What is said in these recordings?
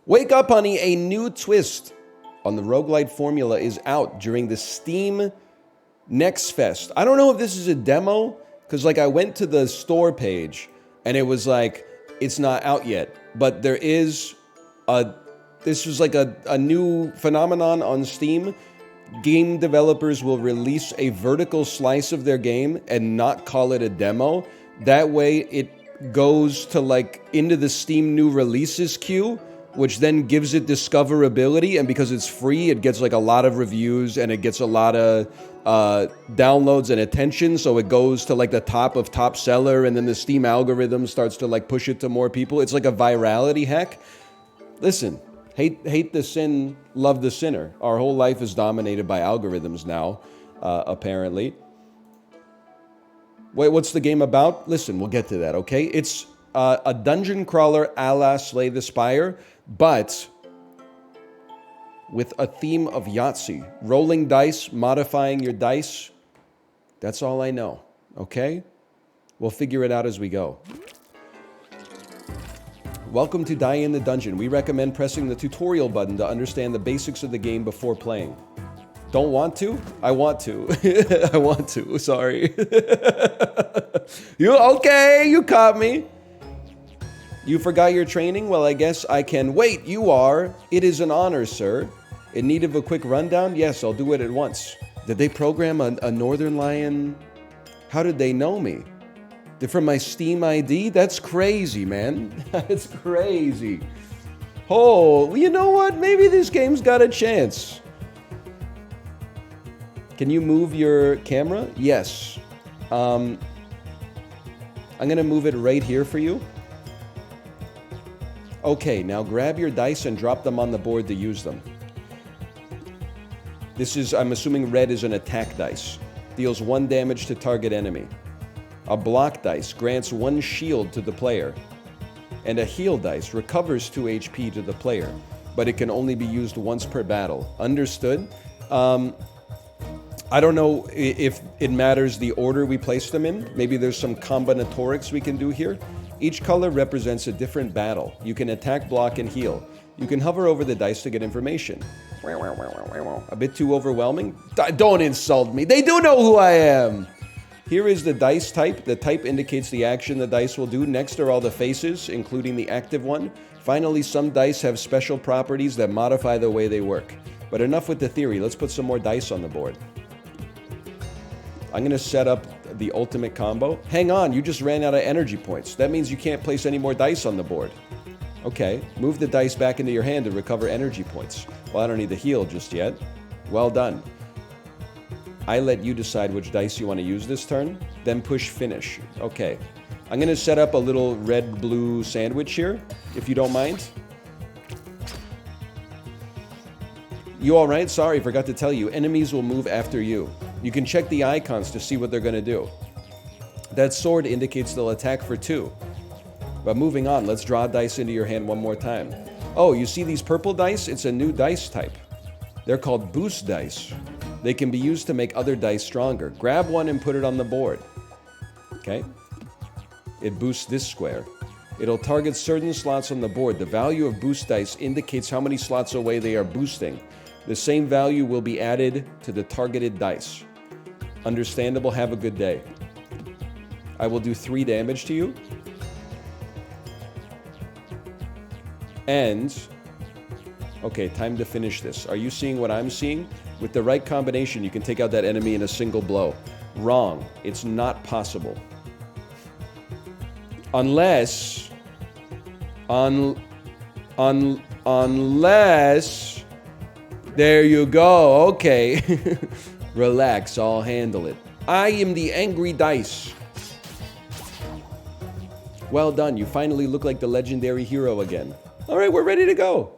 Wake up, honey, a new twist on the roguelite formula is out during the Steam Next Fest. I don't know if this is a demo, because like I went to the store page and it was like, it's not out yet. But there is this was like a new phenomenon on Steam. Game developers will release a vertical slice of their game and not call it a demo. That way it goes to like into the Steam new releases queue, which then gives it discoverability, and because it's free, it gets like a lot of reviews and it gets a lot of downloads and attention, so it goes to like the top of top seller, and then the Steam algorithm starts to like push it to more people. It's like a virality hack. Listen, hate the sin, love the sinner. Our whole life is dominated by algorithms now, apparently. Wait, what's the game about? Listen, we'll get to that, okay? It's a dungeon crawler a la Slay the Spire, but with a theme of Yahtzee. Rolling dice, modifying your dice. That's all I know, okay? We'll figure it out as we go. Welcome to Die in the Dungeon. We recommend pressing the tutorial button to understand the basics of the game before playing. Don't want to? I want to. I want to, sorry. Okay, you caught me. You forgot your training? Well, I guess I can. Wait, you are? It is an honor, sir. In need of a quick rundown? Yes, I'll do it at once. Did they program a Northern Lion? How did they know me? They're from my Steam ID? That's crazy, man. That's crazy. Oh, you know what? Maybe this game's got a chance. Can you move your camera? Yes. I'm gonna move it right here for you. Okay, now grab your dice and drop them on the board to use them. This is, I'm assuming red is an attack dice. Deals 1 damage to target enemy. A block dice grants 1 shield to the player. And a heal dice recovers 2 HP to the player, but it can only be used once per battle. Understood? I don't know if it matters the order we place them in. Maybe there's some combinatorics we can do here. Each color represents a different battle. You can attack, block, and heal. You can hover over the dice to get information. A bit too overwhelming? Don't insult me. They do know who I am. Here is the dice type. The type indicates the action the dice will do. Next are all the faces, including the active one. Finally, some dice have special properties that modify the way they work. But enough with the theory. Let's put some more dice on the board. I'm going to set up the ultimate combo. Hang on, you just ran out of energy points. That means you can't place any more dice on the board. Okay, move the dice back into your hand to recover energy points. Well, I don't need the heal just yet. Well done. I let you decide which dice you want to use this turn, then push finish. Okay. I'm going to set up a little red-blue sandwich here, if you don't mind. You all right? Sorry, forgot to tell you. Enemies will move after you. You can check the icons to see what they're going to do. That sword indicates they'll attack for 2. But moving on, let's draw dice into your hand one more time. Oh, you see these purple dice? It's a new dice type. They're called boost dice. They can be used to make other dice stronger. Grab one and put it on the board. Okay? It boosts this square. It'll target certain slots on the board. The value of boost dice indicates how many slots away they are boosting. The same value will be added to the targeted dice. Understandable. Have a good day. I will do 3 damage to you. And, okay, time to finish this. Are you seeing what I'm seeing? With the right combination, you can take out that enemy in a single blow. Wrong. It's not possible. Unless, unless, there you go. Okay. Relax, I'll handle it. I am the angry dice. Well done, you finally look like the legendary hero again. All right, we're ready to go.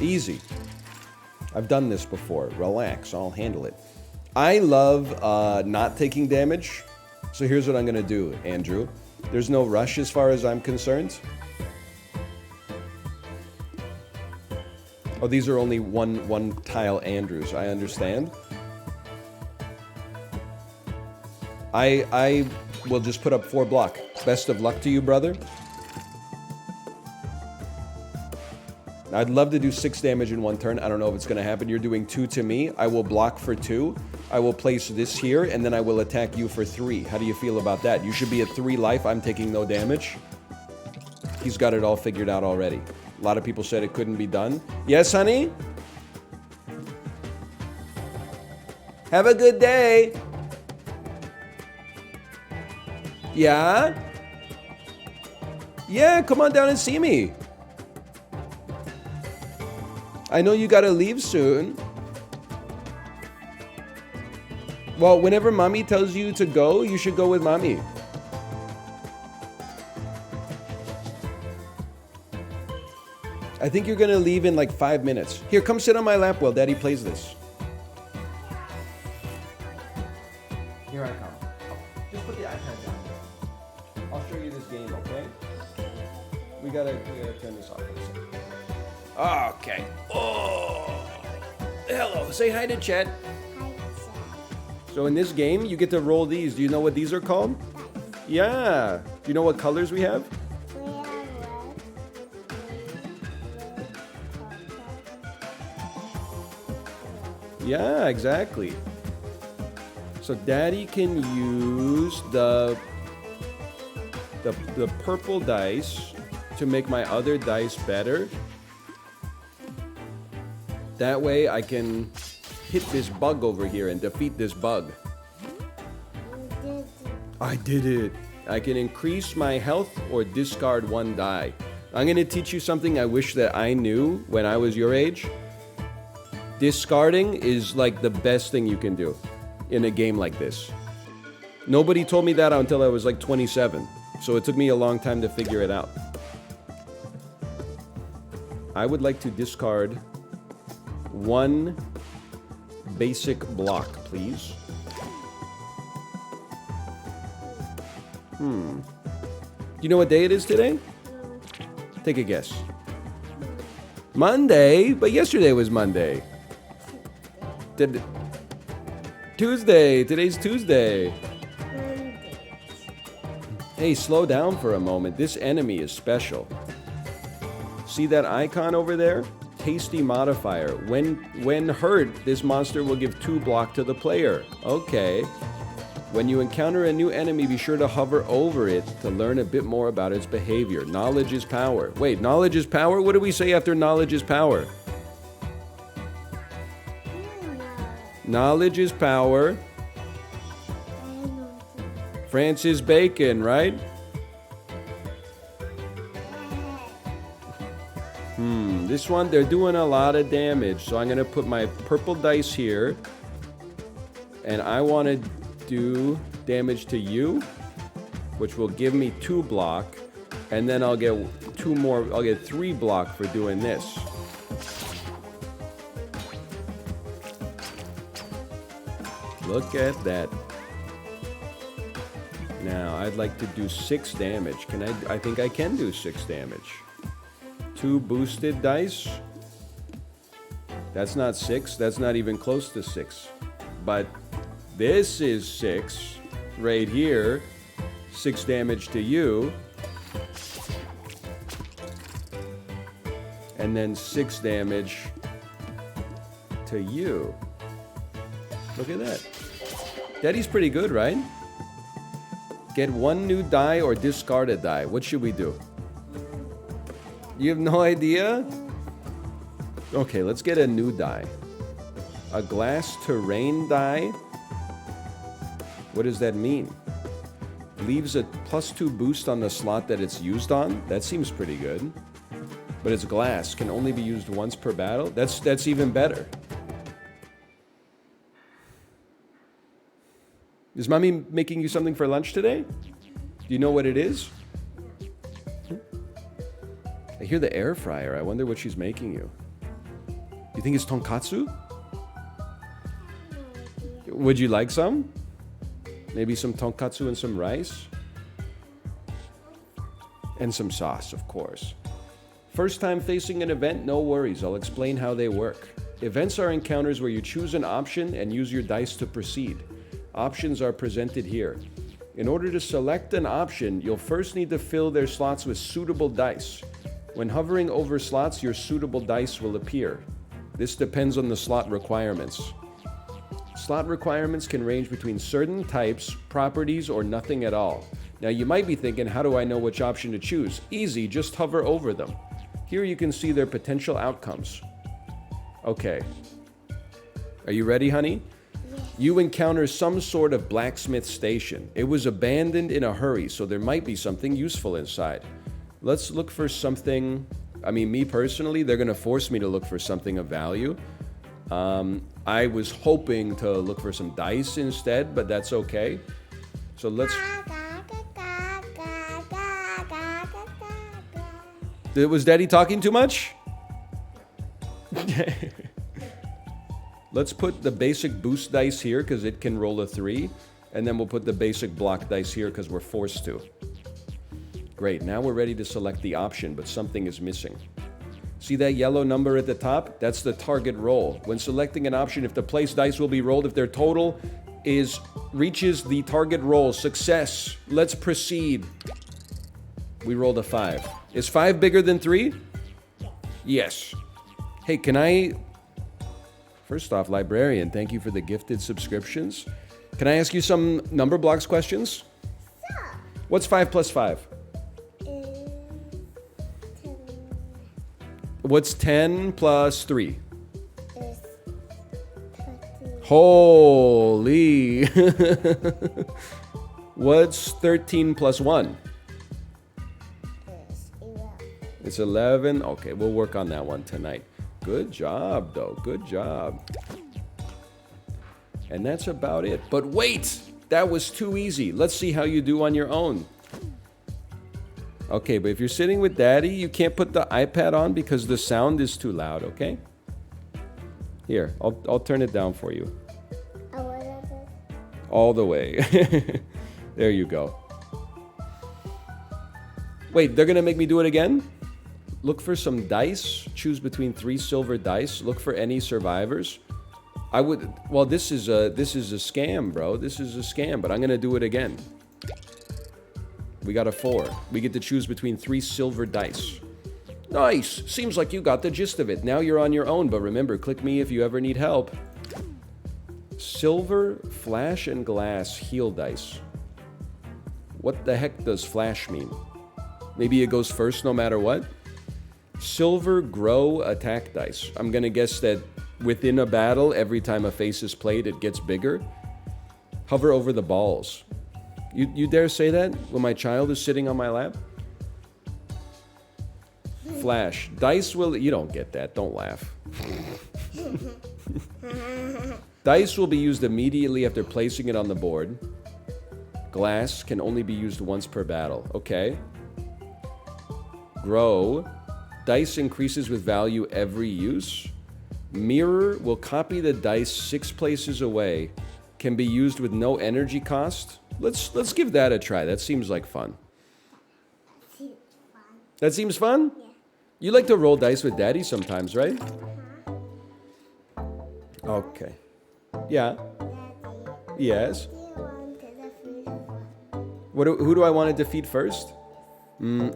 Easy. I've done this before. Relax, I'll handle it. I love not taking damage. So here's what I'm going to do, Andrew. There's no rush as far as I'm concerned. Oh, these are only one tile Andrews. I understand. I will just put up 4 block. Best of luck to you, brother. I'd love to do 6 damage in 1 turn. I don't know if it's going to happen. You're doing 2 to me. I will block for 2. I will place this here, and then I will attack you for 3. How do you feel about that? You should be at 3 life. I'm taking no damage. He's got it all figured out already. A lot of people said it couldn't be done. Yes, honey? Have a good day. Yeah? Yeah, come on down and see me. I know you gotta leave soon. Well, whenever mommy tells you to go, you should go with mommy. I think you're gonna leave in like 5 minutes. Here, come sit on my lap while daddy plays this. Here I come. Just put the iPad down there. I'll show you this game, okay? We gotta turn this off for a second. Okay. Oh. Hello. Say hi to Chet. Hi, Chet. So in this game, you get to roll these. Do you know what these are called? Yeah. Do you know what colors we have? We have red, Yeah, exactly. So Daddy can use the purple dice to make my other dice better. That way I can hit this bug over here and defeat this bug. I did it. I can increase my health or discard 1 die. I'm going to teach you something I wish that I knew when I was your age. Discarding is like the best thing you can do in a game like this. Nobody told me that until I was like 27. So it took me a long time to figure it out. I would like to discard 1 basic block, please. Do you know what day it is today? Take a guess. Monday? But yesterday was Monday. Tuesday. Today's Tuesday. Hey, slow down for a moment. This enemy is special. See that icon over there? Tasty modifier. When hurt, this monster will give 2 block to the player. Okay. When you encounter a new enemy, be sure to hover over it to learn a bit more about its behavior. Knowledge is power. Wait, knowledge is power? What do we say after knowledge is power? Knowledge is power. Francis Bacon, right? This one, they're doing a lot of damage, so I'm going to put my purple dice here. And I want to do damage to you, which will give me 2 block. And then I'll get 2 more, I'll get 3 block for doing this. Look at that. Now, I'd like to do 6 damage. I think I can do 6 damage. 2 boosted dice. That's not 6. That's not even close to 6. But this is 6 right here. 6 damage to you. And then 6 damage to you. Look at that. Daddy's pretty good, right? Get 1 new die or discard a die. What should we do? You have no idea? Okay, let's get a new die. A glass terrain die? What does that mean? Leaves a +2 boost on the slot that it's used on? That seems pretty good. But it's glass, can only be used once per battle? That's even better. Is mommy making you something for lunch today? Do you know what it is? I hear the air fryer. I wonder what she's making you. You think it's tonkatsu? Would you like some? Maybe some tonkatsu and some rice? And some sauce, of course. First time facing an event? No worries. I'll explain how they work. Events are encounters where you choose an option and use your dice to proceed. Options are presented here. In order to select an option, you'll first need to fill their slots with suitable dice. When hovering over slots, your suitable dice will appear. This depends on the slot requirements. Slot requirements can range between certain types, properties, or nothing at all. Now you might be thinking, how do I know which option to choose? Easy, just hover over them. Here you can see their potential outcomes. Okay. Are you ready, honey? You encounter some sort of blacksmith station. It was abandoned in a hurry, so there might be something useful inside. Let's look for something. I mean, me personally, they're going to force me to look for something of value. I was hoping to look for some dice instead, but that's okay. So let's... Was Daddy talking too much? Let's put the basic boost dice here because it can roll a 3. And then we'll put the basic block dice here because we're forced to. Great, now we're ready to select the option, but something is missing. See that yellow number at the top? That's the target roll. When selecting an option, if the place dice will be rolled, if their total reaches the target roll, success. Let's proceed. We rolled a 5. Is 5 bigger than 3? Yes. Hey, can I... First off, librarian, thank you for the gifted subscriptions. Can I ask you some number blocks questions? Sure. What's 5 plus 5? 10. What's 10 plus 3? Is 13. Holy. What's 13 plus 1? Is 11. It's 11. Okay, we'll work on that one tonight. Good job, though. Good job. And that's about it. But wait! That was too easy. Let's see how you do on your own. Okay, but if you're sitting with Daddy, you can't put the iPad on because the sound is too loud, okay? Here, I'll turn it down for you. All the way. There you go. Wait, they're gonna make me do it again? Look for some dice. Choose between 3 silver dice. Look for any survivors. I would... Well, this is a scam, bro. This is a scam, but I'm gonna do it again. We got a 4. We get to choose between 3 silver dice. Nice! Seems like you got the gist of it. Now you're on your own, but remember, click me if you ever need help. Silver, flash, and glass heal dice. What the heck does flash mean? Maybe it goes first no matter what? Silver, grow, attack dice. I'm gonna guess that within a battle, every time a face is played, it gets bigger. Hover over the balls. You dare say that when my child is sitting on my lap? Flash. Dice will... You don't get that. Don't laugh. Dice will be used immediately after placing it on the board. Glass can only be used once per battle. Okay. Grow. Dice increases with value every use. Mirror will copy the dice 6 places away. Can be used with no energy cost. Let's give that a try. That seems like fun. Seems fun. That seems fun? Yeah. You like to roll dice with Daddy sometimes, right? Okay. Yeah. Daddy, Yes. do you want to defeat one? Who do I want to defeat first?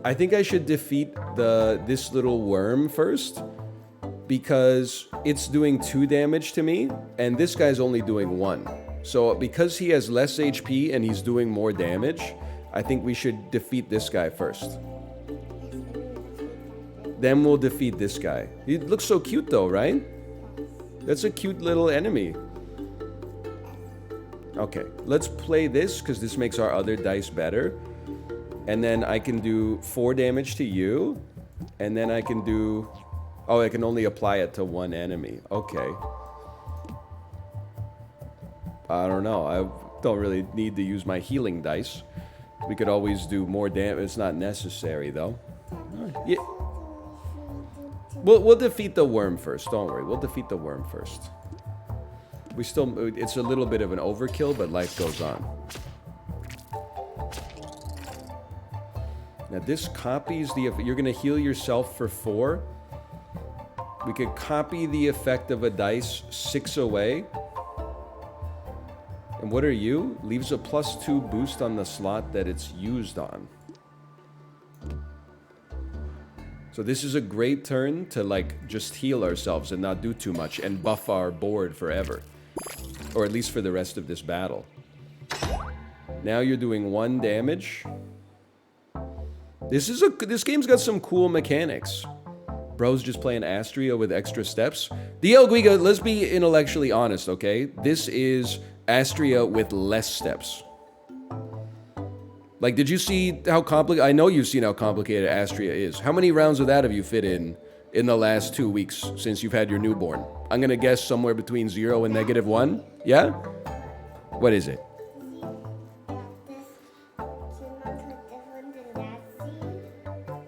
I think I should defeat this little worm first because it's doing 2 damage to me and this guy's only doing 1. So because he has less HP and he's doing more damage, I think we should defeat this guy first. Then we'll defeat this guy. He looks so cute though, right? That's a cute little enemy. Okay, let's play this because this makes our other dice better. And then I can do 4 damage to you. And then I can do... Oh, I can only apply it to 1 enemy. Okay. I don't know. I don't really need to use my healing dice. We could always do more damage. It's not necessary, though. Yeah. We'll defeat the worm first. Don't worry. We'll defeat the worm first. It's a little bit of an overkill, but life goes on. Now this copies the... You're going to heal yourself for 4. We could copy the effect of a dice 6 away. And And what are you? Leaves a +2 boost on the slot that it's used on. So this is a great turn to like just heal ourselves and not do too much and buff our board forever. Or at least for the rest of this battle. Now you're doing 1 damage. This game's got some cool mechanics. Bro's just playing Astria with extra steps. DL Guiga, let's be intellectually honest, okay? This is Astria with less steps. Like, did you see how complicated... I know you've seen how complicated Astria is. How many rounds of that have you fit in the last 2 weeks since you've had your newborn? I'm gonna guess somewhere between 0 and -1. Yeah? What is it?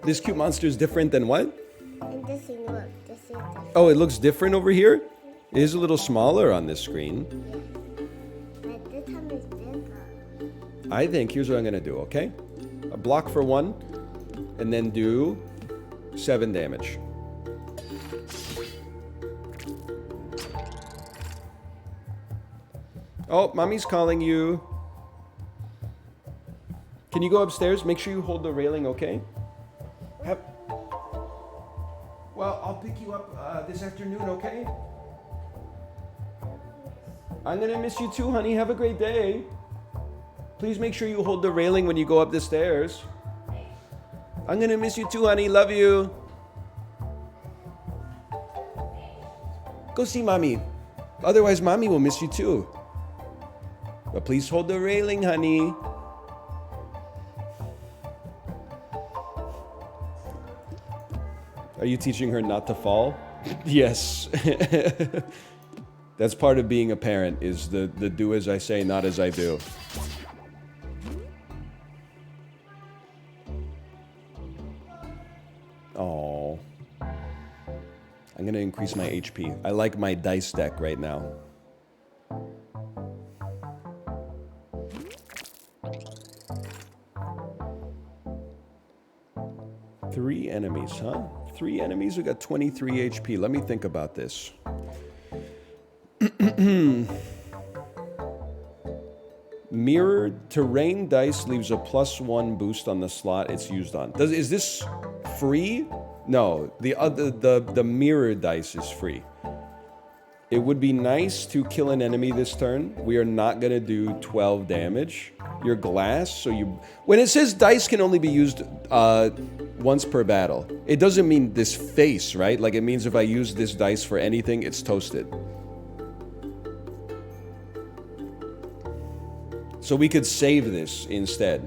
This cute monster is different than what? And this thing, look. This is different. Oh, it looks different over here? It is a little smaller on this screen. But this time is bigger. I think here's what I'm gonna do, okay? A block for 1, and then do 7 damage. Oh, mommy's calling you. Can you go upstairs? Make sure you hold the railing, okay? Well, I'll pick you up this afternoon, okay? I'm gonna miss you too, honey. Have a great day. Please make sure you hold the railing when you go up the stairs. I'm gonna miss you too, honey. Love you. Go see mommy. Otherwise, mommy will miss you too. But please hold the railing, honey. Are you teaching her not to fall? Yes. That's part of being a parent, is the do as I say, not as I do. Oh. I'm gonna increase my HP. I like my dice deck right now. Three enemies, huh? 3 enemies, we got 23 HP. Let me think about this. Mirrored terrain dice leaves a +1 boost on the slot it's used on. Is this free? No, the mirror dice is free. It would be nice to kill an enemy this turn. We are not gonna do 12 damage. You're glass, so when it says dice can only be used once per battle, it doesn't mean this face, right? Like, it means if I use this dice for anything, it's toasted. So we could save this instead.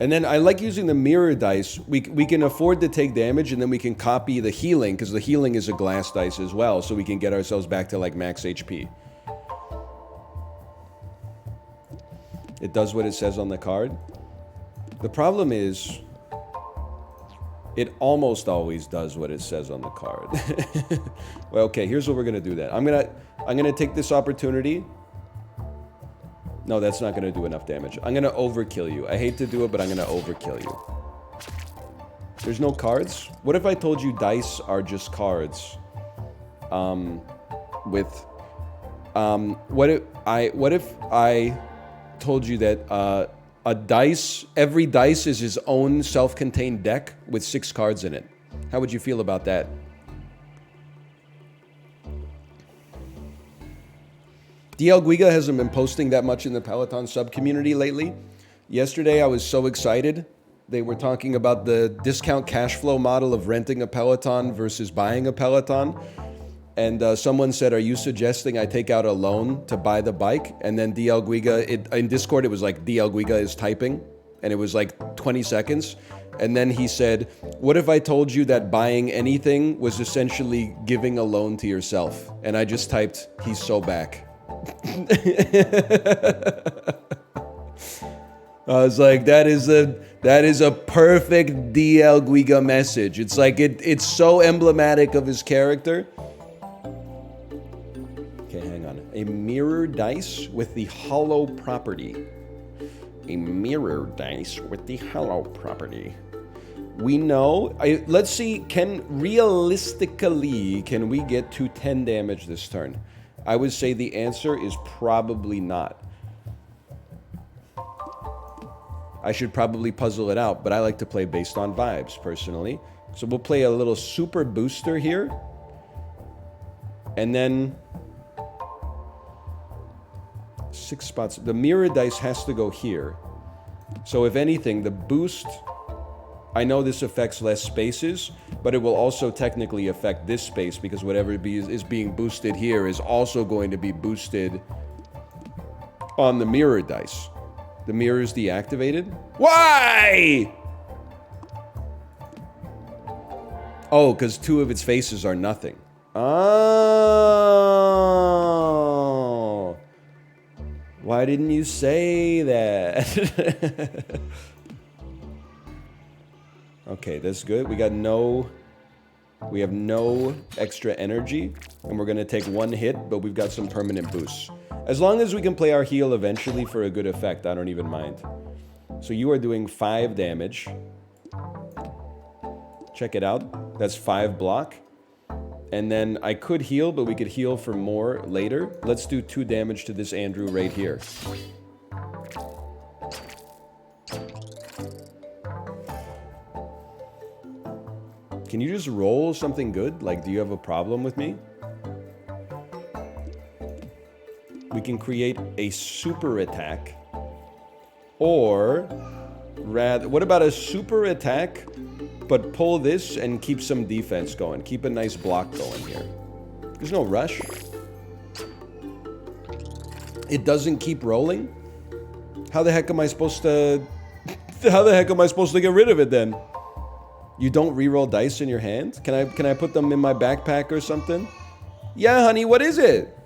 And then I like using the mirror dice. We can afford to take damage, and then we can copy the healing, because the healing is a glass dice as well, so we can get ourselves back to like max HP. It does what it says on the card. The problem is, it almost always does what it says on the card. Well, okay, here's what we're gonna do then. I'm gonna take this opportunity. No, that's not gonna do enough damage. I'm gonna overkill you. I hate to do it, but I'm gonna overkill you. There's no cards? What if I told you dice are just cards? What if I told you that every dice is his own self-contained deck with 6 cards in it? How would you feel about that? DL Guiga hasn't been posting that much in the Peloton sub-community lately. Yesterday I was so excited. They were talking about the discount cash flow model of renting a Peloton versus buying a Peloton. And someone said, are you suggesting I take out a loan to buy the bike? And then DL Guiga, in Discord, it was like DL Guiga is typing. And it was like 20 seconds. And then he said, what if I told you that buying anything was essentially giving a loan to yourself? And I just typed, he's so back. I was like, that is a perfect DL Guiga message. It's like, it's so emblematic of his character. Okay, hang on. A mirror dice with the hollow property. A mirror dice with the hollow property. We know, let's see, realistically, can we get to 10 damage this turn? I would say the answer is probably not. I should probably puzzle it out, but I like to play based on vibes, personally. So we'll play a little super booster here. And then 6 spots. The mirror dice has to go here. So if anything, the boost, I know this affects less spaces, but it will also technically affect this space because whatever is being boosted here is also going to be boosted on the mirror dice. The mirror is deactivated. Why? Oh, because 2 of its faces are nothing. Oh. Why didn't you say that? Okay, that's good. We have no extra energy, and we're gonna take 1 hit, but we've got some permanent boosts. As long as we can play our heal eventually for a good effect, I don't even mind. So you are doing 5 damage. Check it out. That's 5 block. And then I could heal, but we could heal for more later. Let's do 2 damage to this Andrew right here. Can you just roll something good? Like, do you have a problem with me? We can create a super attack. Or, rather, what about a super attack, but pull this and keep some defense going. Keep a nice block going here. There's no rush. It doesn't keep rolling? How the heck am I supposed to... How the heck am I supposed to get rid of it then? You don't reroll dice in your hand? Can I put them in my backpack or something? Yeah, honey, what is it?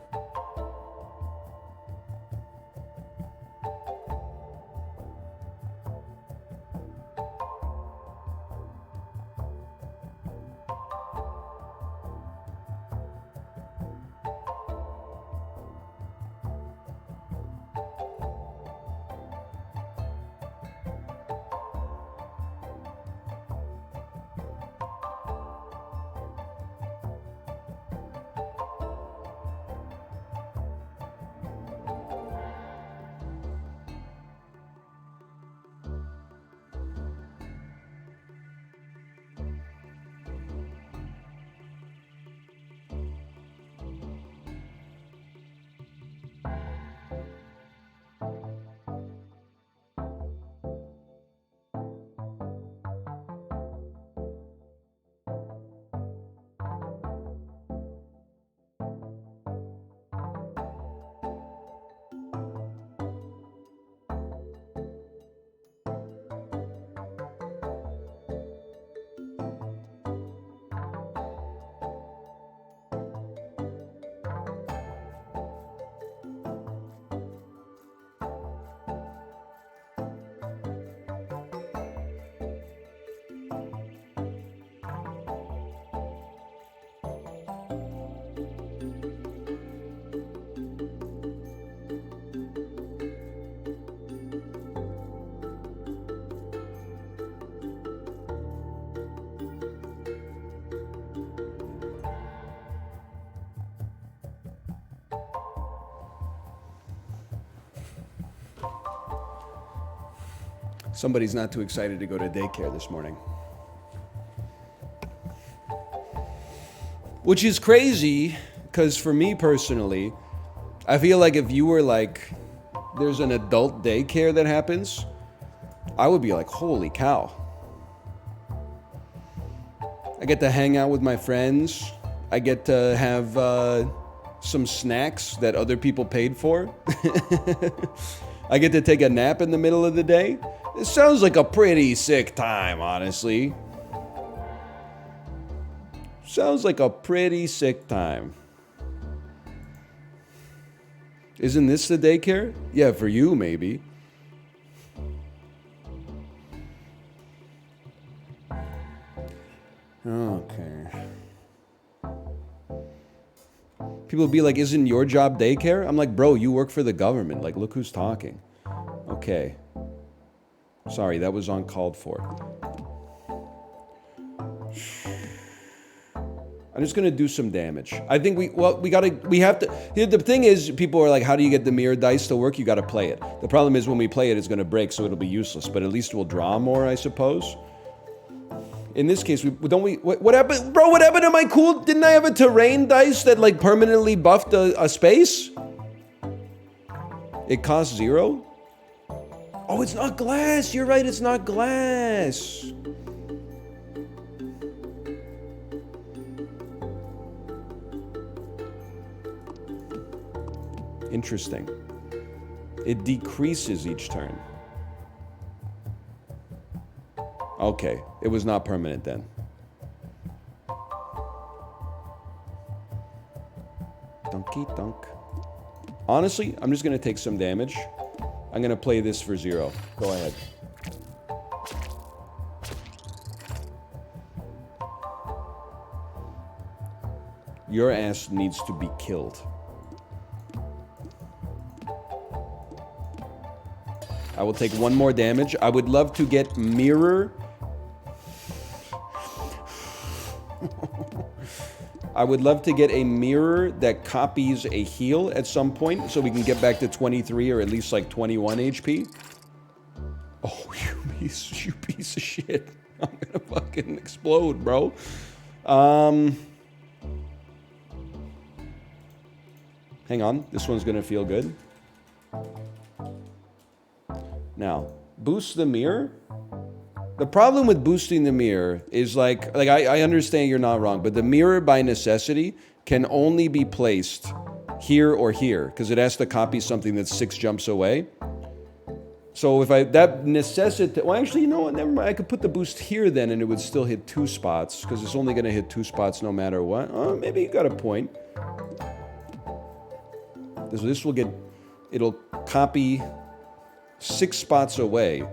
Somebody's not too excited to go to daycare this morning. Which is crazy, because for me personally, I feel like if you were like, there's an adult daycare that happens, I would be like, holy cow. I get to hang out with my friends. I get to have some snacks that other people paid for. I get to take a nap in the middle of the day. It sounds like a pretty sick time, honestly. Sounds like a pretty sick time. Isn't this the daycare? Yeah, for you, maybe. Okay. People be like, isn't your job daycare? I'm like, bro, you work for the government. Like, look who's talking. Okay. Sorry, that was uncalled for. I'm just gonna do some damage. I think we have to. Here, the thing is, people are like, how do you get the mirror dice to work? You gotta play it. The problem is when we play it, it's gonna break, so it'll be useless. But at least we'll draw more, I suppose. In this case, what happened? Bro, what happened to my cool? Didn't I have a terrain dice that like permanently buffed a space? It costs 0? Oh, it's not glass. You're right, it's not glass. Interesting. It decreases each turn. Okay, it was not permanent then. Donkey dunk. Honestly, I'm just gonna take some damage. I'm gonna play this for 0. Go ahead. Your ass needs to be killed. I will take 1 more damage. I would love to get mirror. I would love to get a mirror that copies a heal at some point so we can get back to 23 or at least like 21 HP. Oh, you piece of shit. I'm gonna fucking explode, bro. Hang on. This one's gonna feel good. Now, boost the mirror. The problem with boosting the mirror is like I understand you're not wrong, but the mirror by necessity can only be placed here or here because it has to copy something that's 6 jumps away. So if that necessity, well, actually, you know what? Never mind. I could put the boost here then, and it would still hit 2 spots because it's only going to hit 2 spots no matter what. Oh, maybe you got a point. So this will get, it'll copy 6 spots away.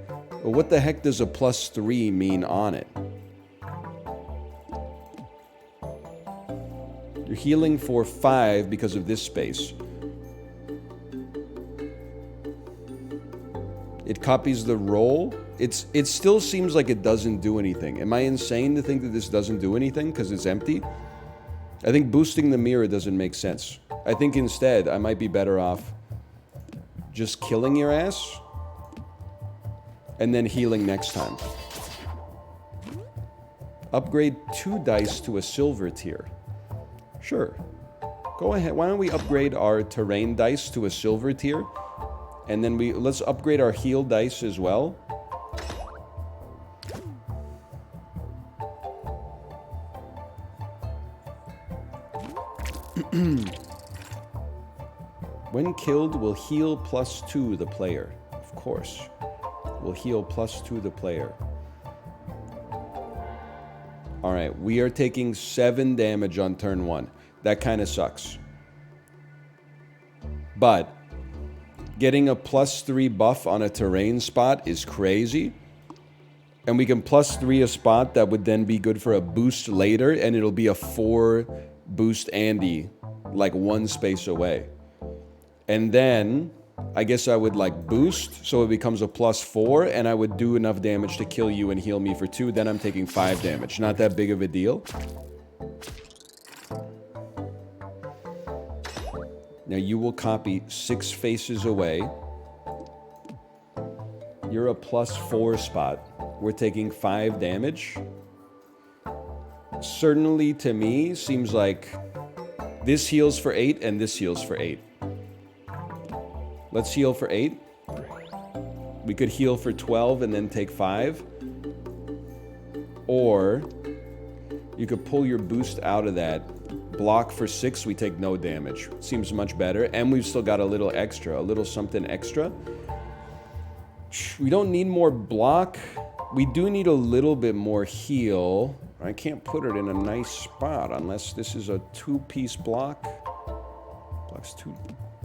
But what the heck does a +3 mean on it? You're healing for 5 because of this space. It copies the roll. It still seems like it doesn't do anything. Am I insane to think that this doesn't do anything because it's empty? I think boosting the mirror doesn't make sense. I think instead I might be better off just killing your ass and then healing next time. Upgrade 2 dice to a silver tier. Sure. Go ahead. Why don't we upgrade our terrain dice to a silver tier? And then let's upgrade our heal dice as well. When killed, will heal +2 the player. Of course. Will heal +2 the player. Alright, we are taking 7 damage on turn 1. That kind of sucks. But getting a +3 buff on a terrain spot is crazy. And we can +3 a spot that would then be good for a boost later, and it'll be a 4 boost Andy, like 1 space away. And then I guess I would like boost, so it becomes a +4, and I would do enough damage to kill you and heal me for 2. Then I'm taking 5 damage. Not that big of a deal. Now you will copy 6 faces away. You're a +4 spot. We're taking 5 damage. Certainly to me seems like this heals for 8 and this heals for 8. Let's heal for 8. We could heal for 12 and then take 5. Or you could pull your boost out of that. Block for 6, we take no damage. Seems much better. And we've still got a little extra, a little something extra. We don't need more block. We do need a little bit more heal. I can't put it in a nice spot unless this is a 2-piece block. Blocks 2.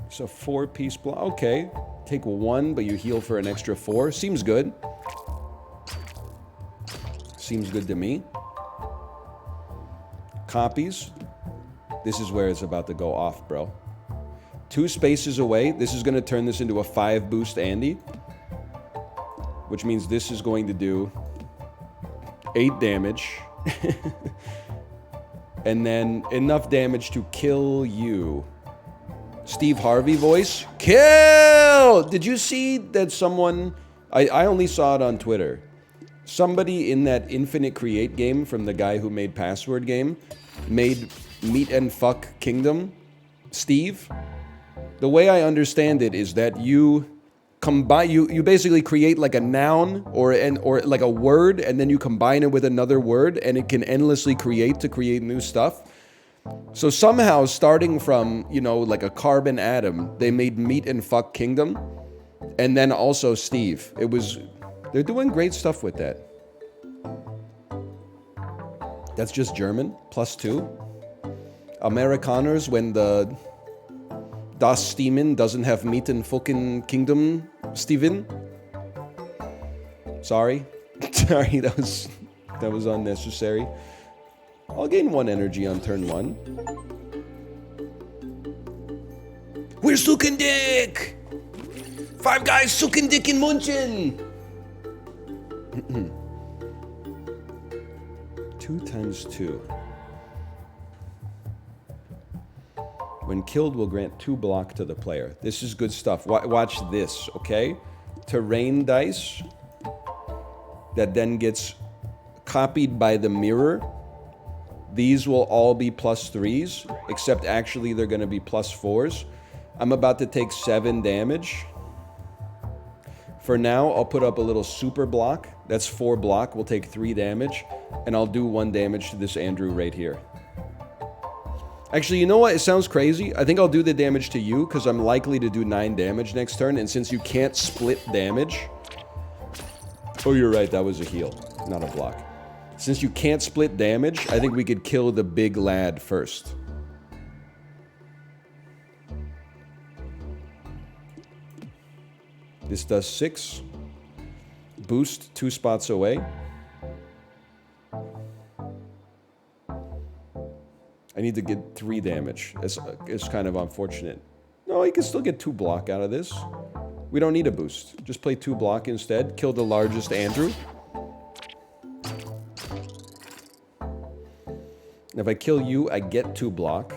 It's a 4-piece block. Okay. Take 1, but you heal for an extra 4. Seems good. Seems good to me. Copies. This is where it's about to go off, bro. 2 spaces away. This is going to turn this into a 5 boost Andy. Which means this is going to do 8 damage. And then enough damage to kill you. Steve Harvey voice. Kill! Did you see that someone... I only saw it on Twitter. Somebody in that Infinite Create game from the guy who made Password game made Meat and Fuck Kingdom. Steve? The way I understand it is that you combine... You basically create like a noun or like a word, and then you combine it with another word, and it can endlessly create to create new stuff. So somehow, starting from, you know, like a carbon atom, they made Meat and Fuck Kingdom. And then also Steve. It was... They're doing great stuff with that. That's just German. +2. Amerikaners, when the... Das Steven doesn't have Meat and fucking Kingdom, Steven. Sorry. Sorry, that was unnecessary. I'll gain 1 energy on turn 1. We're sucking dick! 5 guys sucking dick in Munchen! 2 times 2. When killed, will grant 2 block to the player. This is good stuff. Watch this, okay? Terrain dice that then gets copied by the mirror. These will all be +3s, except actually they're going to be +4s. I'm about to take 7 damage. For now, I'll put up a little super block. That's 4 block. We'll take 3 damage. And I'll do 1 damage to this Andrew right here. Actually, you know what? It sounds crazy. I think I'll do the damage to you, because I'm likely to do 9 damage next turn. And since you can't split damage... Oh, you're right. That was a heal, not a block. Since you can't split damage, I think we could kill the big lad first. This does 6. Boost 2 spots away. I need to get 3 damage. It's kind of unfortunate. No, you can still get 2 block out of this. We don't need a boost. Just play 2 block instead. Kill the largest Andrew. If I kill you, I get 2 block.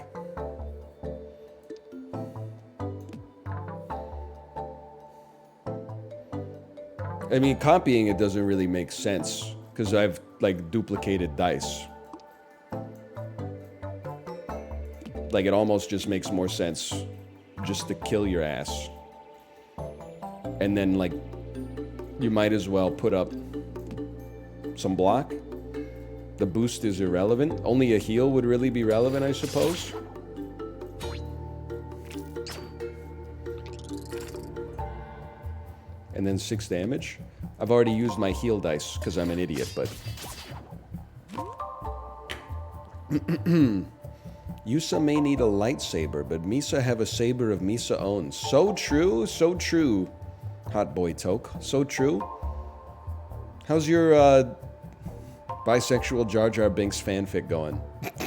I mean, copying it doesn't really make sense, because I've, like, duplicated dice. Like, it almost just makes more sense just to kill your ass. And then, like, you might as well put up some block. The boost is irrelevant. Only a heal would really be relevant, I suppose. And then 6 damage. I've already used my heal dice because I'm an idiot, but... Yusa may need a lightsaber, but Misa have a saber of Misa owns. So true, so true. Hot boy Toke, so true. How's your bisexual Jar Jar Binks fanfic going?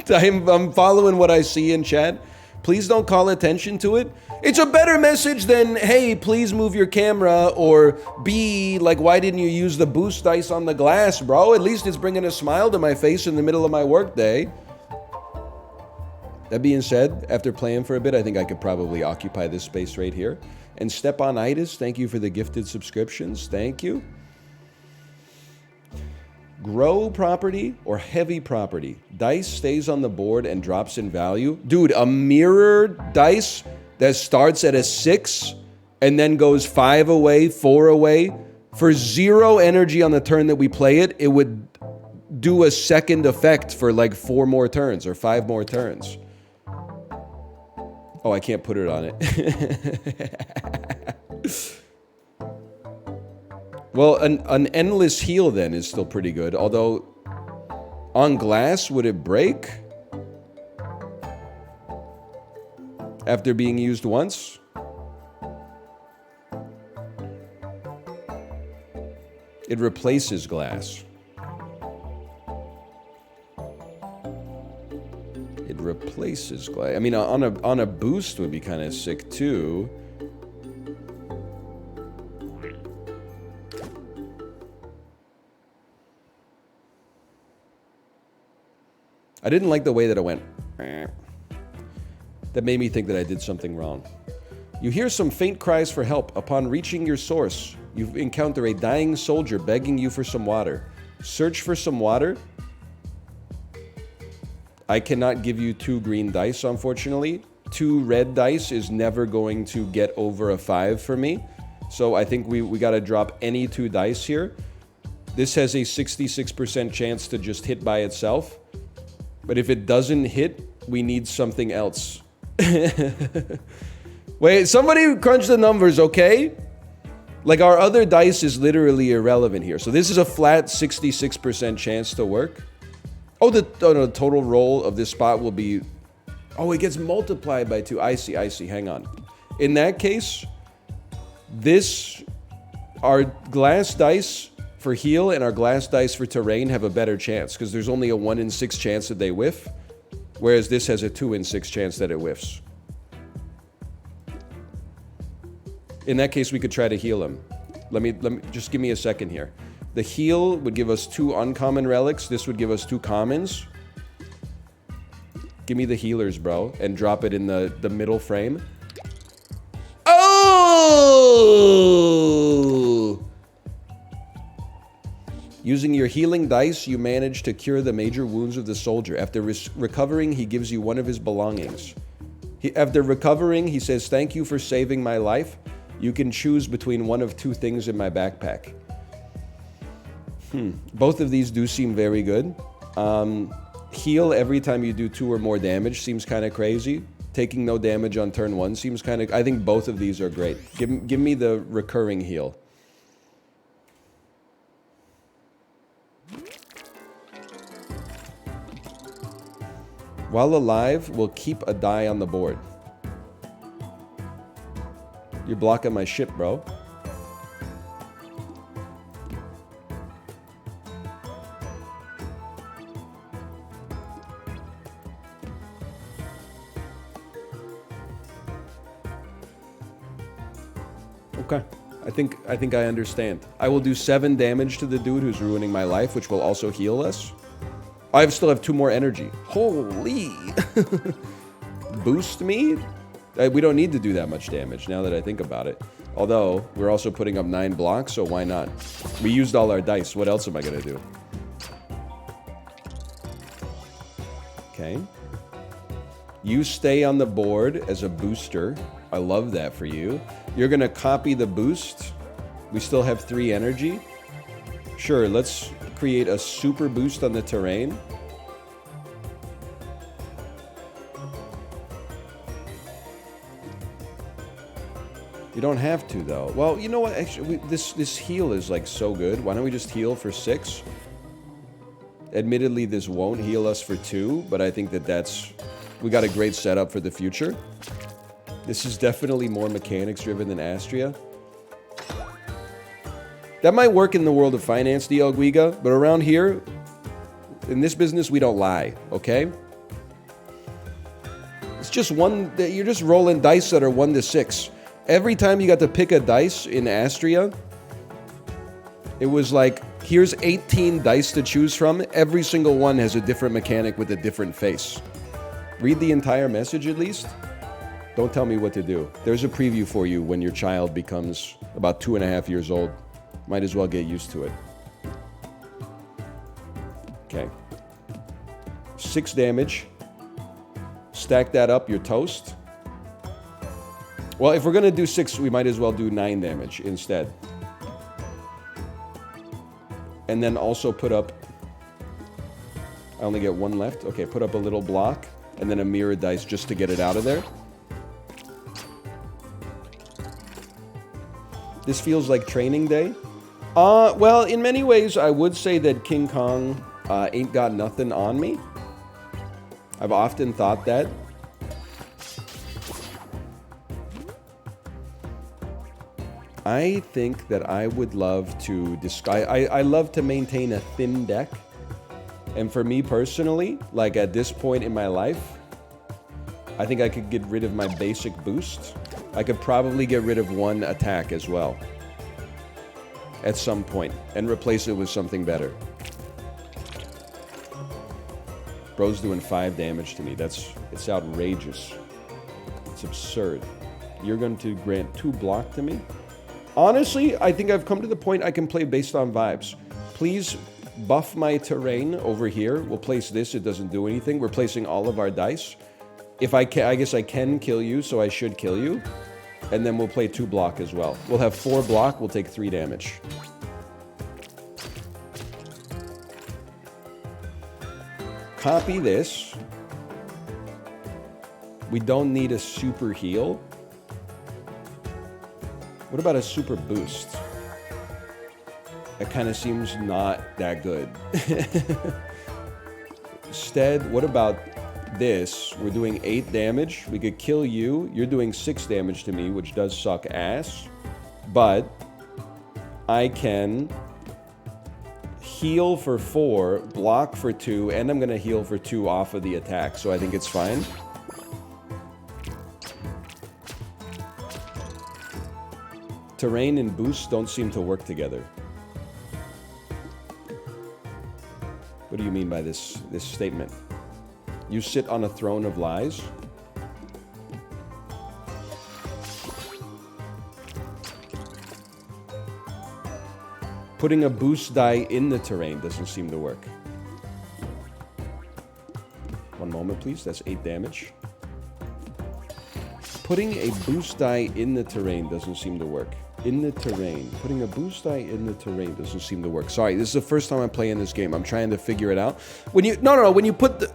I'm following what I see in chat. Please don't call attention to it. It's a better message than, hey, please move your camera, or B, like, why didn't you use the boost dice on the glass, bro? At least it's bringing a smile to my face in the middle of my workday. That being said, after playing for a bit, I think I could probably occupy this space right here. And Stepanitis, thank you for the gifted subscriptions. Thank you. Grow property or heavy property. Dice stays on the board and drops in value. Dude, a mirror dice that starts at a 6 and then goes 5 away, 4 away. For 0 energy on the turn that we play it, it would do a second effect for like 4 more turns or 5 more turns. Oh, I can't put it on it. Well, an endless heal then is still pretty good. Although, on glass, would it break? After being used once? It replaces glass. It replaces glass. I mean, on a boost would be kind of sick too. I didn't like the way that it went. That made me think that I did something wrong. You hear some faint cries for help. Upon reaching your source, you encounter a dying soldier begging you for some water. Search for some water. I cannot give you 2 green dice, unfortunately. 2 red dice is never going to get over a 5 for me. So I think we got to drop any 2 dice here. This has a 66% chance to just hit by itself. But if it doesn't hit, we need something else. Wait, somebody crunch the numbers, okay? Like, our other dice is literally irrelevant here. So this is a flat 66% chance to work. Oh, the total roll of this spot will be... Oh, it gets multiplied by 2. I see. Hang on. In that case, our glass dice for heal and our glass dice for terrain have a better chance because there's only a 1 in 6 chance that they whiff, whereas this has a 2 in 6 chance that it whiffs. In that case, we could try to heal him. Let me just give me a second here. The heal would give us 2 uncommon relics. This would give us 2 commons. Give me the healers, bro, and drop it in the middle frame. Oh! Using your healing dice, you manage to cure the major wounds of the soldier. After recovering, he gives you one of his belongings. After recovering, he says, "Thank you for saving my life. You can choose between one of 2 things in my backpack." Both of these do seem very good. Heal every time you do 2 or more damage seems kind of crazy. Taking no damage on turn 1 seems kind of... I think both of these are great. Give me the recurring heal. While alive, we'll keep a die on the board. You're blocking my ship, bro. Okay. I think I understand. I will do 7 damage to the dude who's ruining my life, which will also heal us. I still have 2 more energy. Holy! Boost me? We don't need to do that much damage now that I think about it. Although, we're also putting up 9 blocks, so why not? We used all our dice. What else am I going to do? Okay. You stay on the board as a booster. I love that for you. You're going to copy the boost. We still have 3 energy. Sure, let's create a super boost on the terrain. You don't have to, though. Well, you know what? Actually, this heal is, like, so good. Why don't we just heal for 6? Admittedly, this won't heal us for 2, but I think that's... We got a great setup for the future. This is definitely more mechanics-driven than Astria. That might work in the world of finance, DL Guiga, but around here, in this business, we don't lie, okay? It's just you're just rolling dice that are 1 to 6. Every time you got to pick a dice in Astria, it was like, here's 18 dice to choose from. Every single one has a different mechanic with a different face. Read the entire message at least. Don't tell me what to do. There's a preview for you when your child becomes about 2.5 years old. Might as well get used to it. Okay. 6 damage. Stack that up, you're toast. Well, if we're going to do 6, we might as well do 9 damage instead. And then also put up... I only get 1 left. Okay, put up a little block. And then a mirror dice just to get it out of there. This feels like training day. Well, in many ways, I would say that King Kong ain't got nothing on me. I've often thought that. I think that I would love to... I love to maintain a thin deck. And for me personally, like at this point in my life, I think I could get rid of my basic boost. I could probably get rid of 1 attack as well. At some point. And replace it with something better. Bro's doing 5 damage to me. It's outrageous. It's absurd. You're going to grant 2 block to me? Honestly, I think I've come to the point I can play based on vibes. Please buff my terrain over here. We'll place this. It doesn't do anything. We're placing all of our dice. If I can, I guess I can kill you, so I should kill you. And then we'll play 2 block as well. We'll have 4 block. We'll take 3 damage. Copy this. We don't need a super heal. What about a super boost? That kind of seems not that good. Instead, what about this? We're doing 8 damage. We could kill you. You're doing 6 damage to me, which does suck ass. But I can heal for 4, block for 2, and I'm going to heal for 2 off of the attack. So I think it's fine. Terrain and boost don't seem to work together. What do you mean by this statement? You sit on a throne of lies? Putting a boost die in the terrain doesn't seem to work. One moment, please. That's 8 damage. Putting a boost die in the terrain doesn't seem to work. In the terrain. Putting a boost die in the terrain doesn't seem to work. Sorry, this is the first time I'm playing this game. I'm trying to figure it out. When you... No, when you put the...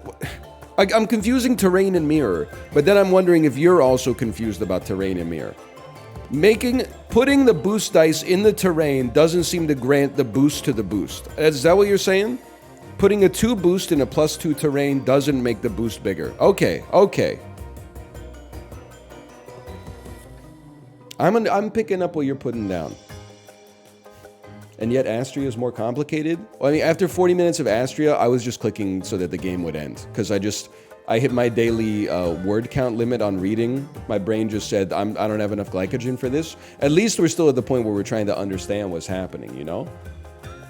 I'm confusing terrain and mirror. But then I'm wondering if you're also confused about terrain and mirror. Putting the boost dice in the terrain doesn't seem to grant the boost to the boost. Is that what you're saying? Putting a 2 boost in a +2 terrain doesn't make the boost bigger. Okay. I'm picking up what you're putting down. And yet Astria is more complicated? Well, I mean, after 40 minutes of Astria, I was just clicking so that the game would end. Because I hit my daily word count limit on reading. My brain just said, I don't have enough glycogen for this. At least we're still at the point where we're trying to understand what's happening, you know?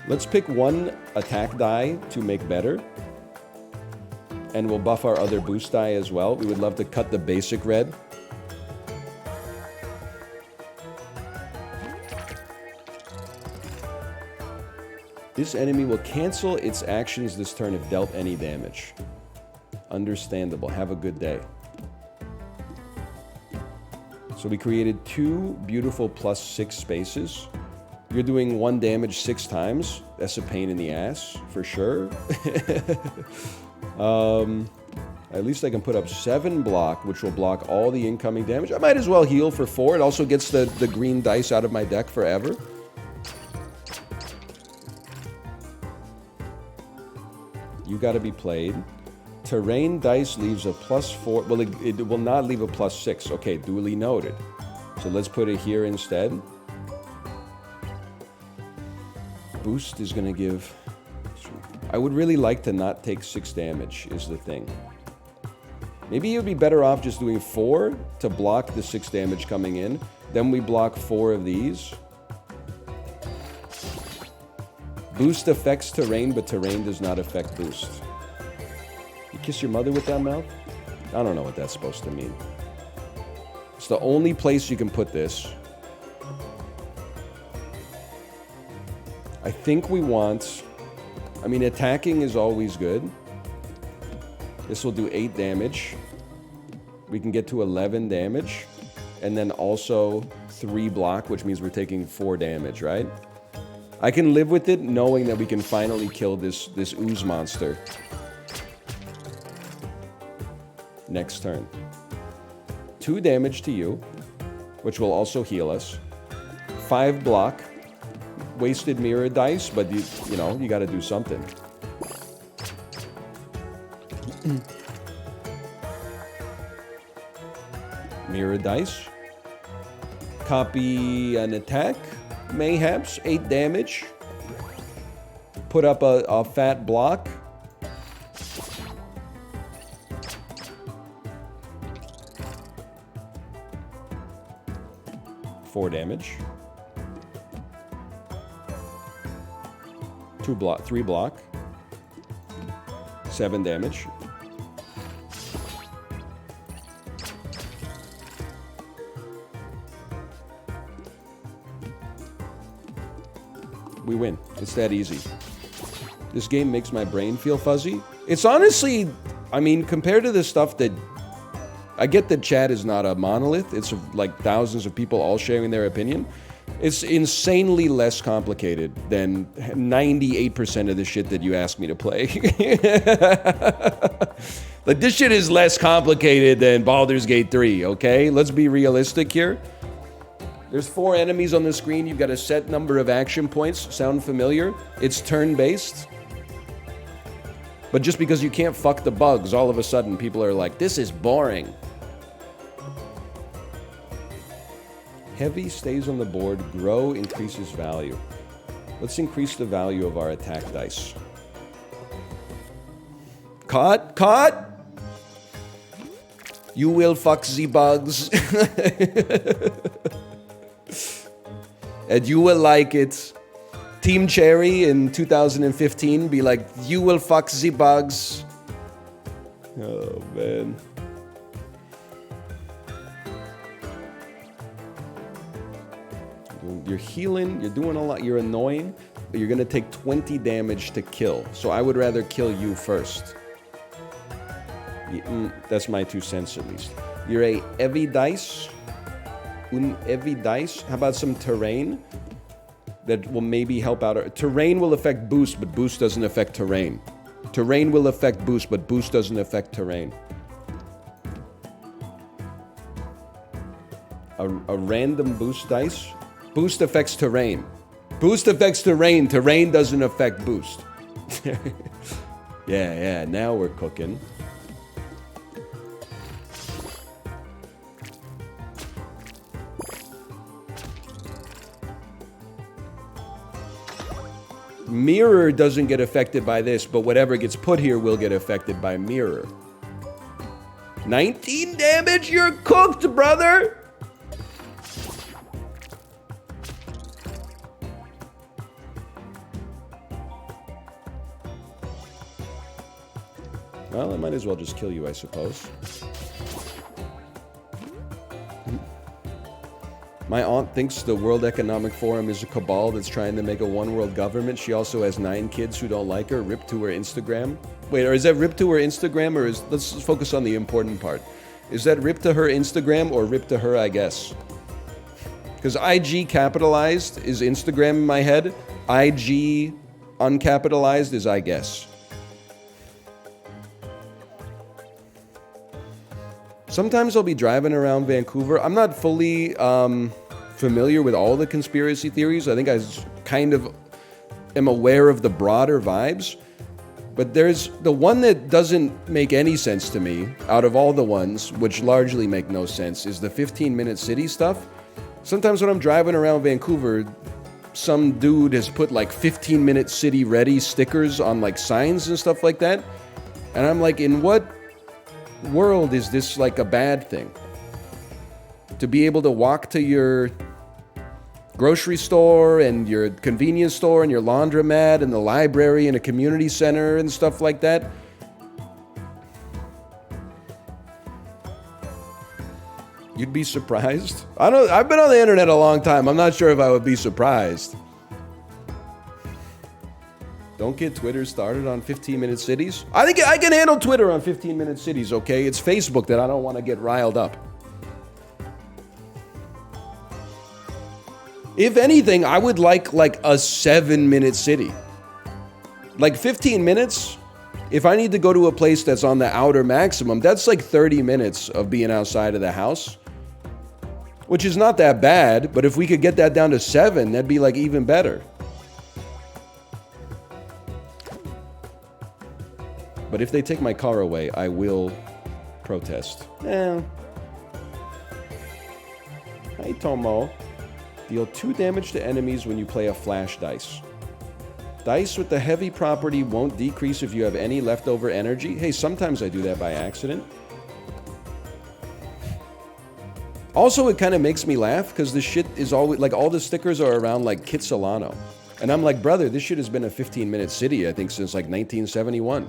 Let's pick 1 attack die to make better. And we'll buff our other boost die as well. We would love to cut the basic red. This enemy will cancel its actions this turn if dealt any damage. Understandable. Have a good day. So we created 2 beautiful +6 spaces. You're doing 1 damage 6 times. That's a pain in the ass, for sure. At least I can put up 7 block, which will block all the incoming damage. I might as well heal for 4. It also gets the green dice out of my deck forever. You gotta be played. Terrain dice leaves a +4. Well, it will not leave a +6. Okay, duly noted. So let's put it here instead. Boost is gonna give... I would really like to not take 6 damage, is the thing. Maybe you'd be better off just doing 4 to block the 6 damage coming in. Then we block 4 of these. Boost affects terrain, but terrain does not affect boost. You kiss your mother with that mouth? I don't know what that's supposed to mean. It's the only place you can put this. I think we want... I mean, attacking is always good. This will do 8 damage. We can get to 11 damage. And then also 3 block, which means we're taking 4 damage, right? I can live with it knowing that we can finally kill this ooze monster. Next turn. 2 damage to you, which will also heal us. 5 block. Wasted mirror dice, but you know, you gotta do something. Mirror dice. Copy an attack. Mayhaps, 8 damage. Put up a fat block. Four damage. 3 block. 7 damage. We win. It's that easy. This game makes my brain feel fuzzy. It's honestly, I mean, compared to the stuff that... I get that chat is not a monolith. It's like thousands of people all sharing their opinion. It's insanely less complicated than 98% of the shit that you ask me to play. Like, this shit is less complicated than Baldur's Gate 3, okay? Let's be realistic here. There's 4 enemies on the screen. You've got a set number of action points. Sound familiar? It's turn-based. But just because you can't fuck the bugs, all of a sudden people are like, this is boring. Heavy stays on the board. Grow increases value. Let's increase the value of our attack dice. Caught? Caught? You will fuck the bugs. And you will like it. Team Cherry in 2015 be like, you will fuck the bugs. Oh, man. You're healing, you're doing a lot, you're annoying, but you're gonna take 20 damage to kill. So I would rather kill you first. That's my 2 cents at least. You're a heavy dice. Un heavy dice. How about some terrain? That will maybe help out. Terrain will affect boost, but boost doesn't affect terrain. Terrain will affect boost, but boost doesn't affect terrain. A random boost dice. Boost affects terrain. Boost affects terrain. Terrain doesn't affect boost. Yeah, now we're cooking. Mirror doesn't get affected by this, but whatever gets put here will get affected by mirror. 19 damage? You're cooked, brother! Well, I might as well just kill you, I suppose. My aunt thinks the World Economic Forum is a cabal that's trying to make a one-world government. She also has 9 kids who don't like her. Rip to her Instagram. Wait, or is that rip to her Instagram, or is... Let's focus on the important part. Is that rip to her Instagram, or rip to her, I guess? Because IG capitalized is Instagram in my head. IG uncapitalized is I guess. Sometimes I'll be driving around Vancouver. I'm not fully familiar with all the conspiracy theories. I think I kind of am aware of the broader vibes. But there's the one that doesn't make any sense to me, out of all the ones, which largely make no sense, is the 15-minute city stuff. Sometimes when I'm driving around Vancouver, some dude has put like 15-minute city ready stickers on like signs and stuff like that. And I'm like, in what world is this like a bad thing? To be able to walk to your grocery store and your convenience store and your laundromat and the library and a community center and stuff like that. You'd be surprised. I've been on the internet a long time. I'm not sure if I would be surprised. Don't get Twitter started on 15-minute cities. I think I can handle Twitter on 15-minute cities, okay? It's Facebook that I don't want to get riled up. If anything, I would like a 7-minute city. Like 15 minutes, if I need to go to a place that's on the outer maximum, that's like 30 minutes of being outside of the house. Which is not that bad, but if we could get that down to 7, that'd be like even better. But if they take my car away, I will protest. Hi, Tomo. Deal 2 damage to enemies when you play a flash dice. Dice with the heavy property won't decrease if you have any leftover energy. Hey, sometimes I do that by accident. Also, it kind of makes me laugh because this shit is always like all the stickers are around like Kitsilano. And I'm like, brother, this shit has been a 15-minute city, I think, since like 1971.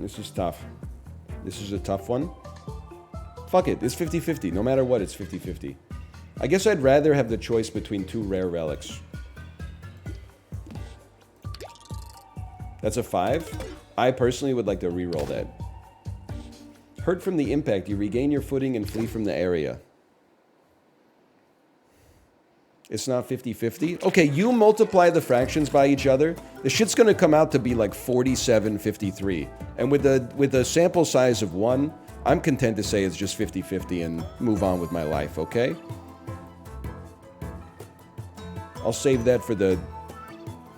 This is tough. This is a tough one. Fuck it, it's 50-50. No matter what, it's 50-50. I guess I'd rather have the choice between two rare relics. That's a 5. I personally would like to reroll that. Hurt from the impact. You regain your footing and flee from the area. It's not 50-50. Okay, you multiply the fractions by each other. The shit's gonna come out to be like 47-53. And with a sample size of 1, I'm content to say it's just 50-50 and move on with my life, okay? I'll save that for the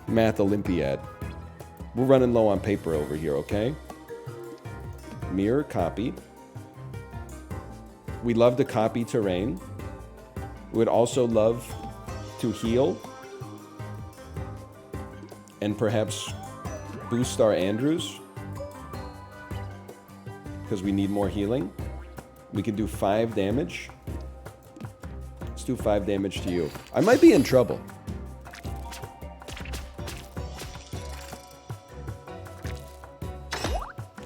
Math Olympiad. We're running low on paper over here, okay? Mirror, copy. We love to copy terrain. We would also love to heal. And perhaps boost our Andrews. Because we need more healing. We can do 5 damage. Let's do 5 damage to you. I might be in trouble.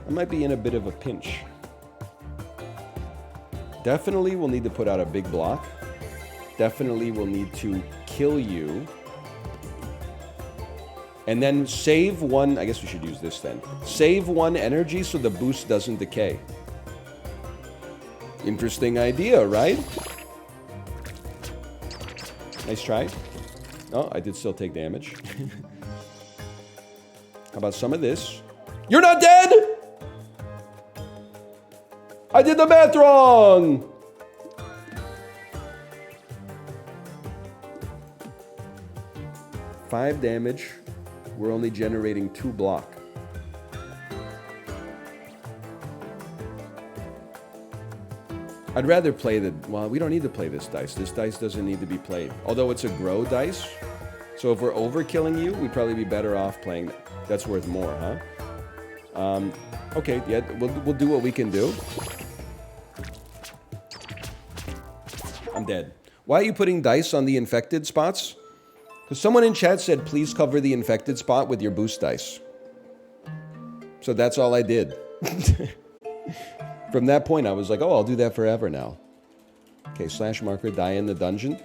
I might be in a bit of a pinch. Definitely will need to put out a big block. Definitely will need to kill you. And then save 1, I guess we should use this then. Save 1 energy so the boost doesn't decay. Interesting idea, right? Nice try. Oh, I did still take damage. How about some of this? You're not dead! I did the math wrong! Five damage. We're only generating 2 block. I'd rather play the... Well, we don't need to play this dice. This dice doesn't need to be played. Although it's a grow dice. So if we're overkilling you, we'd probably be better off playing... That's worth more, huh? Okay, yeah, we'll do what we can do. I'm dead. Why are you putting dice on the infected spots? Because someone in chat said, please cover the infected spot with your boost dice. So that's all I did. From that point, I was like, oh, I'll do that forever now. Okay, slash marker, die in the dungeon.